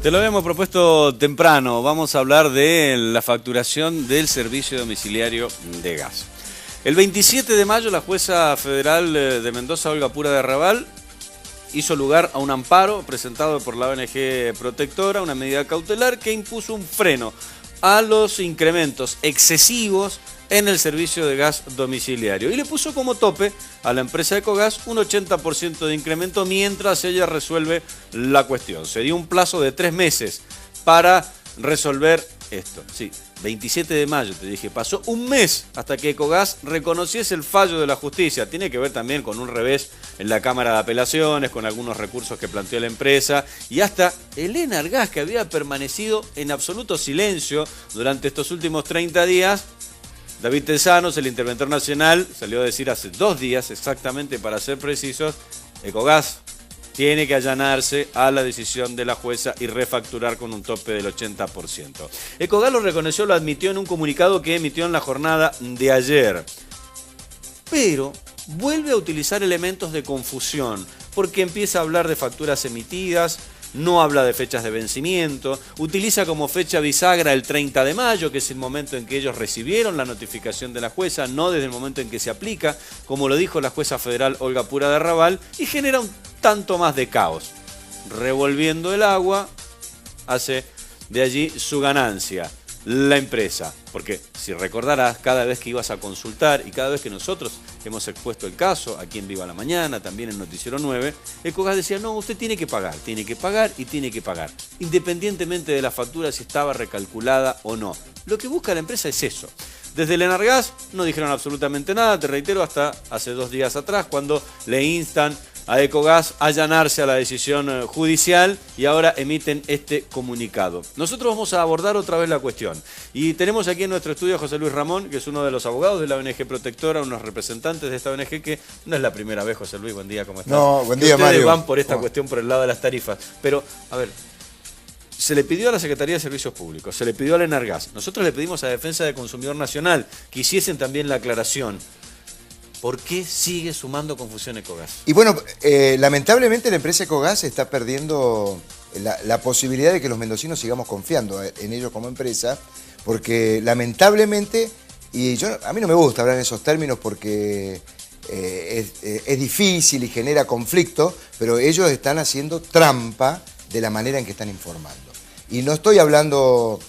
Te lo habíamos propuesto temprano. Vamos a hablar de la facturación del servicio domiciliario de gas. El 27 de mayo, la jueza federal de Mendoza, Olga Pura de Arrabal, hizo lugar a un amparo presentado por la ONG Protectora, una medida cautelar que impuso un freno a los incrementos excesivos en el servicio de gas domiciliario y le puso como tope a la empresa Ecogas un 80% de incremento mientras ella resuelve la cuestión. Se dio un plazo de 3 meses para resolver esto. Sí, 27 de mayo, te dije, pasó un mes hasta que Ecogas reconociese el fallo de la justicia. Tiene que ver también con un revés en la Cámara de Apelaciones, con algunos recursos que planteó la empresa y hasta el Enargas, que había permanecido en absoluto silencio durante estos últimos 30 días. David Tesanos, el interventor nacional, salió a decir hace 2 días, exactamente para ser precisos, Ecogas tiene que allanarse a la decisión de la jueza y refacturar con un tope del 80%. Ecogas lo reconoció, lo admitió en un comunicado que emitió en la jornada de ayer. Pero vuelve a utilizar elementos de confusión, porque empieza a hablar de facturas emitidas, no habla de fechas de vencimiento, utiliza como fecha bisagra el 30 de mayo, que es el momento en que ellos recibieron la notificación de la jueza, no desde el momento en que se aplica, como lo dijo la jueza federal Olga Pura de Arrabal, y genera un tanto más de caos. Revolviendo el agua, hace de allí su ganancia la empresa. Porque si recordarás, cada vez que ibas a consultar y cada vez que nosotros hemos expuesto el caso, aquí en Viva la Mañana, también en Noticiero 9, Ecogas decía, no, usted tiene que pagar y tiene que pagar, independientemente de la factura si estaba recalculada o no. Lo que busca la empresa es eso. Desde el Enargas no dijeron absolutamente nada, te reitero, hasta hace 2 días atrás, cuando le instan a Ecogas allanarse a la decisión judicial y ahora emiten este comunicado. Nosotros vamos a abordar otra vez la cuestión y tenemos aquí en nuestro estudio a José Luis Ramón, que es uno de los abogados de la ONG Protectora, unos representantes de esta ONG que no es la primera vez. José Luis, buen día, ¿cómo estás? No, buen día, Mario. Ustedes van por esta ¿Cómo? Cuestión por el lado de las tarifas, pero a ver, se le pidió a la Secretaría de Servicios Públicos, se le pidió al Enargas, nosotros le pedimos a Defensa del Consumidor Nacional que hiciesen también la aclaración. ¿Por qué sigue sumando confusión Ecogas? Y bueno, lamentablemente la empresa Ecogas está perdiendo la posibilidad de que los mendocinos sigamos confiando en ellos como empresa, porque lamentablemente, y a mí no me gusta hablar en esos términos porque es difícil y genera conflicto, pero ellos están haciendo trampa de la manera en que están informando. Y no estoy hablando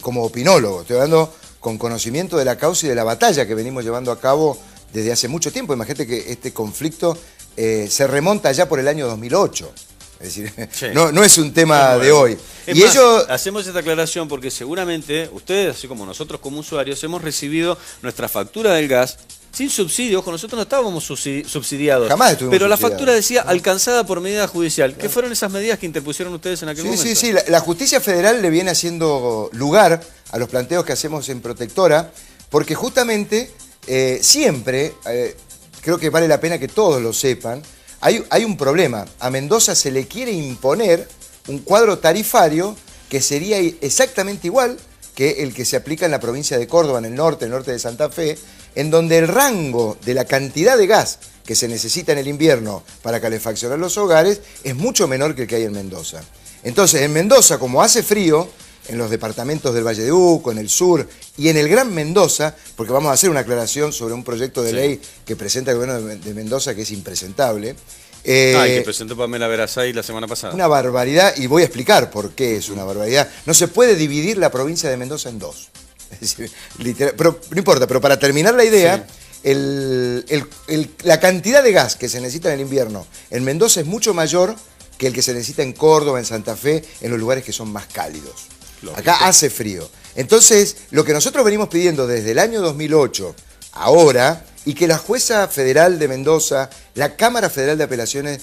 como opinólogo, estoy hablando con conocimiento de la causa y de la batalla que venimos llevando a cabo desde hace mucho tiempo. Imagínate que este conflicto se remonta ya por el año 2008. Es decir, sí, no es un tema de hoy. Y más, ellos... Hacemos esta aclaración porque seguramente ustedes, así como nosotros como usuarios, hemos recibido nuestra factura del gas sin subsidio. Ojo, nosotros no estábamos subsidiados. Jamás estuvimos Pero la subsidiados. factura decía alcanzada por medida judicial. ¿Qué fueron esas medidas que interpusieron ustedes en aquel momento? Sí, la justicia federal le viene haciendo lugar a los planteos que hacemos en Protectora, porque justamente siempre, creo que vale la pena que todos lo sepan, hay un problema. A Mendoza se le quiere imponer un cuadro tarifario que sería exactamente igual que el que se aplica en la provincia de Córdoba, en el norte de Santa Fe, en donde el rango de la cantidad de gas que se necesita en el invierno para calefaccionar los hogares es mucho menor que el que hay en Mendoza. Entonces, en Mendoza, como hace frío, en los departamentos del Valle de Uco, en el sur y en el Gran Mendoza, porque vamos a hacer una aclaración sobre un proyecto de ley que presenta el gobierno de Mendoza que es impresentable. Que presentó Pamela Verazay la semana pasada. Una barbaridad, y voy a explicar por qué es una barbaridad. No se puede dividir la provincia de Mendoza en dos. Es decir, literal, pero no importa, pero para terminar la idea, la cantidad de gas que se necesita en el invierno en Mendoza es mucho mayor que el que se necesita en Córdoba, en Santa Fe, en los lugares que son más cálidos. Lógico. Acá hace frío. Entonces, lo que nosotros venimos pidiendo desde el año 2008, ahora, y que la jueza federal de Mendoza, la Cámara Federal de Apelaciones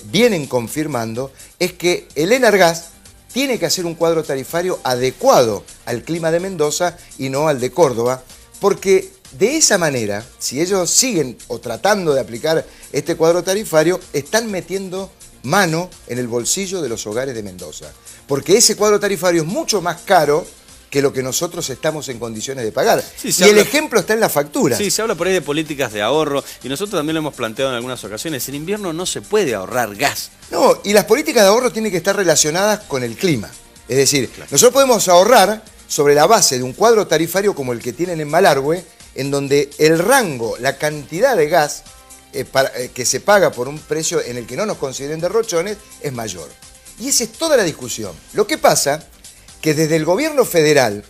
vienen confirmando, es que el Enargas tiene que hacer un cuadro tarifario adecuado al clima de Mendoza y no al de Córdoba, porque de esa manera, si ellos siguen o tratando de aplicar este cuadro tarifario, están metiendo mano en el bolsillo de los hogares de Mendoza. Porque ese cuadro tarifario es mucho más caro que lo que nosotros estamos en condiciones de pagar. Sí, y el ejemplo está en la factura. Sí, se habla por ahí de políticas de ahorro y nosotros también lo hemos planteado en algunas ocasiones. En invierno no se puede ahorrar gas. No, y las políticas de ahorro tienen que estar relacionadas con el clima. Es decir, nosotros podemos ahorrar sobre la base de un cuadro tarifario como el que tienen en Malargüe, en donde el rango, la cantidad de gas que se paga por un precio en el que no nos consideren derrochones es mayor. Y esa es toda la discusión. Lo que pasa que desde el gobierno federal,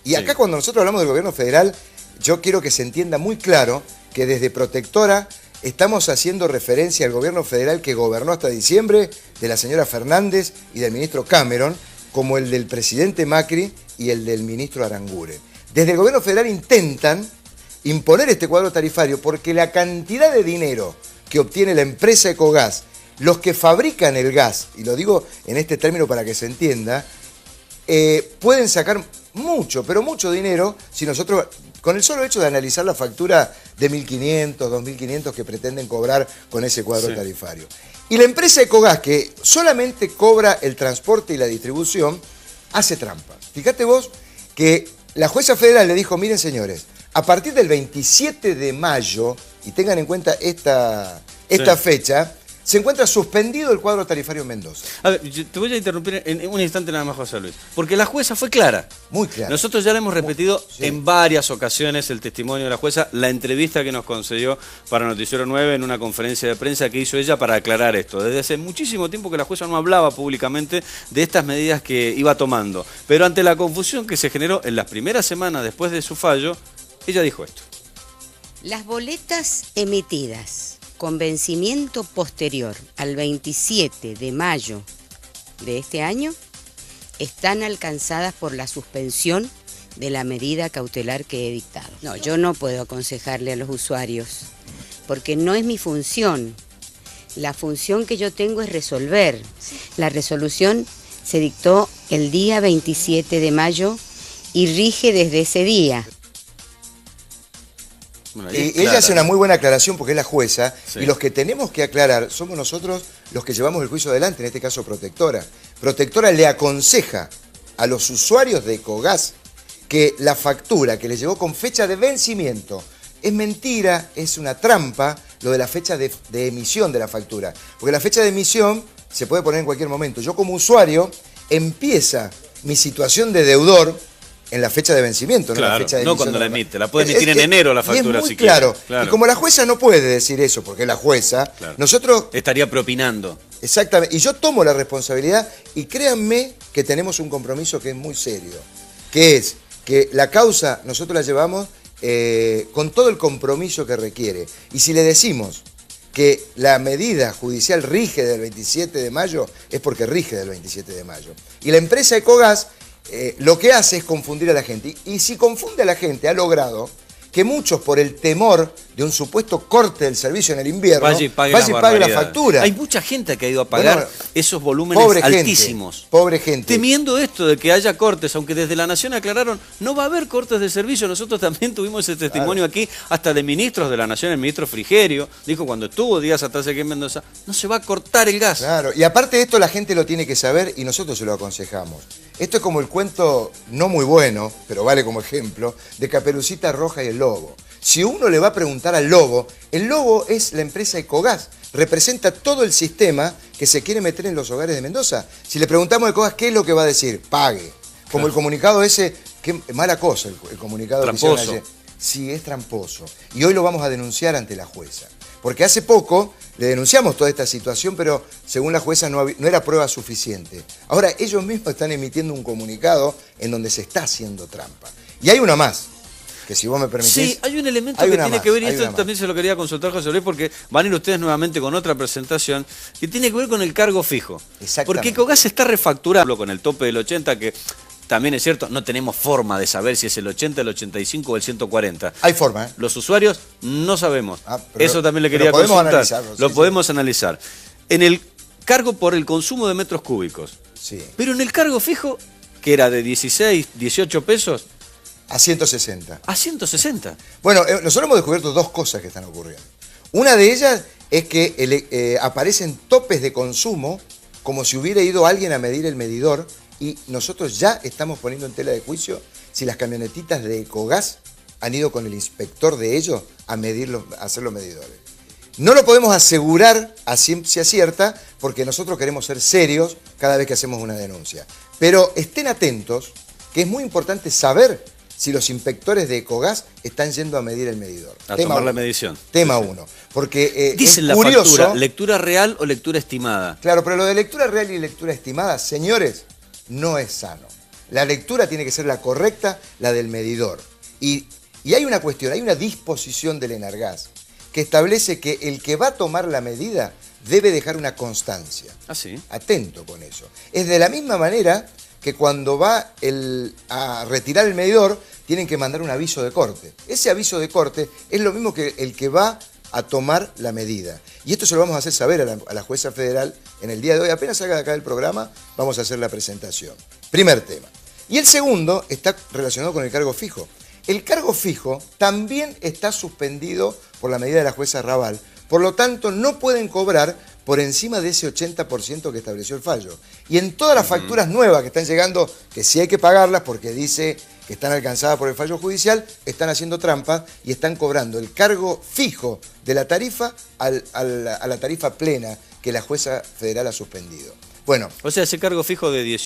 y acá cuando nosotros hablamos del gobierno federal, yo quiero que se entienda muy claro que desde Protectora estamos haciendo referencia al gobierno federal que gobernó hasta diciembre, de la señora Fernández y del ministro Cameron, como el del presidente Macri y el del ministro Aranguren. Desde el gobierno federal intentan imponer este cuadro tarifario porque la cantidad de dinero que obtiene la empresa Ecogas, los que fabrican el gas, y lo digo en este término para que se entienda, pueden sacar mucho, pero mucho dinero si nosotros, con el solo hecho de analizar la factura de 1.500, 2.500 que pretenden cobrar con ese cuadro tarifario. Y la empresa Ecogas, que solamente cobra el transporte y la distribución, hace trampa. Fíjate vos que la jueza federal le dijo, miren señores, a partir del 27 de mayo, y tengan en cuenta esta fecha, se encuentra suspendido el cuadro tarifario en Mendoza. A ver, te voy a interrumpir en un instante nada más, José Luis. Porque la jueza fue clara. Muy clara. Nosotros ya le hemos repetido en varias ocasiones el testimonio de la jueza, la entrevista que nos concedió para Noticiero 9 en una conferencia de prensa que hizo ella para aclarar esto. Desde hace muchísimo tiempo que la jueza no hablaba públicamente de estas medidas que iba tomando. Pero ante la confusión que se generó en las primeras semanas después de su fallo, ella dijo esto. Las boletas emitidas con vencimiento posterior al 27 de mayo de este año están alcanzadas por la suspensión de la medida cautelar que he dictado. No, yo no puedo aconsejarle a los usuarios porque no es mi función. La función que yo tengo es resolver. La resolución se dictó el día 27 de mayo y rige desde ese día. Bueno, ella hace una muy buena aclaración porque es la jueza y los que tenemos que aclarar somos nosotros los que llevamos el juicio adelante, en este caso Protectora. Protectora le aconseja a los usuarios de Ecogas que la factura que les llegó con fecha de vencimiento es mentira, es una trampa lo de la fecha de emisión de la factura. Porque la fecha de emisión se puede poner en cualquier momento. Yo como usuario empieza mi situación de deudor en la fecha de vencimiento, claro, no en la fecha de no emisión. cuando la emite, la puede emitir en enero la factura y es muy si claro. quiere. Claro. Y como la jueza no puede decir eso, porque es la jueza, nosotros... estaría propinando. Exactamente, y yo tomo la responsabilidad y créanme que tenemos un compromiso que es muy serio, que es que la causa nosotros la llevamos con todo el compromiso que requiere. Y si le decimos que la medida judicial rige del 27 de mayo, es porque rige del 27 de mayo. Y la empresa Ecogas lo que hace es confundir a la gente. Y si confunde a la gente, ha logrado que muchos, por el temor de un supuesto corte del servicio en el invierno, vaya y pague la factura. Hay mucha gente que ha ido a pagar esos volúmenes altísimos. Pobre gente. Temiendo esto de que haya cortes, aunque desde la Nación aclararon, no va a haber cortes de servicio. Nosotros también tuvimos ese testimonio aquí, hasta de ministros de la Nación, el ministro Frigerio, dijo cuando estuvo días atrás aquí en Mendoza, no se va a cortar el gas. Claro, y aparte de esto la gente lo tiene que saber y nosotros se lo aconsejamos. Esto es como el cuento, no muy bueno, pero vale como ejemplo, de Caperucita Roja y el lobo. Si uno le va a preguntar al lobo, el lobo es la empresa Ecogas, representa todo el sistema que se quiere meter en los hogares de Mendoza. Si le preguntamos a Ecogas, ¿qué es lo que va a decir? Pague. Como el comunicado ese, qué mala cosa el comunicado que hicieron ayer. Sí, es tramposo. Y hoy lo vamos a denunciar ante la jueza. Porque hace poco le denunciamos toda esta situación, pero según la jueza no era prueba suficiente. Ahora ellos mismos están emitiendo un comunicado en donde se está haciendo trampa. Y hay una más, que si vos me permitís... Sí, hay un elemento que tiene que ver, y esto también se lo quería consultar, José Luis, porque van a ir ustedes nuevamente con otra presentación, que tiene que ver con el cargo fijo. Porque Ecogas se está refacturando con el tope del 80, que... También es cierto, no tenemos forma de saber si es el 80, el 85 o el 140. Hay forma, ¿eh? Los usuarios no sabemos. Eso también le quería consultar. Lo podemos analizar. En el cargo por el consumo de metros cúbicos. Sí. Pero en el cargo fijo, que era de 16, 18 pesos. A 160. A 160. Bueno, nosotros hemos descubierto dos cosas que están ocurriendo. Una de ellas es que aparecen topes de consumo como si hubiera ido alguien a medir el medidor. Y nosotros ya estamos poniendo en tela de juicio si las camionetitas de Ecogas han ido con el inspector de ellos a hacer los medidores. No lo podemos asegurar a ciencia cierta porque nosotros queremos ser serios cada vez que hacemos una denuncia. Pero estén atentos, que es muy importante saber si los inspectores de Ecogas están yendo a medir el medidor. A tomar la medición. Tema 1. Porque dice es la curioso, factura, lectura real o lectura estimada. Claro, pero lo de lectura real y lectura estimada, señores, no es sano. La lectura tiene que ser la correcta, la del medidor. Y hay una cuestión, hay una disposición del Enargas que establece que el que va a tomar la medida debe dejar una constancia. Ah, sí. Atento con eso. Es de la misma manera que cuando va a retirar el medidor, tienen que mandar un aviso de corte. Ese aviso de corte es lo mismo que el que va a tomar la medida. Y esto se lo vamos a hacer saber a la jueza federal en el día de hoy. Apenas salga de acá del programa, vamos a hacer la presentación. Primer tema. Y el segundo está relacionado con el cargo fijo. El cargo fijo también está suspendido por la medida de la jueza Raval. Por lo tanto, no pueden cobrar por encima de ese 80% que estableció el fallo. Y en todas las facturas nuevas que están llegando, que sí hay que pagarlas porque dice que están alcanzadas por el fallo judicial, están haciendo trampas y están cobrando el cargo fijo de la tarifa a la tarifa plena que la jueza federal ha suspendido. Bueno. O sea, ese cargo fijo de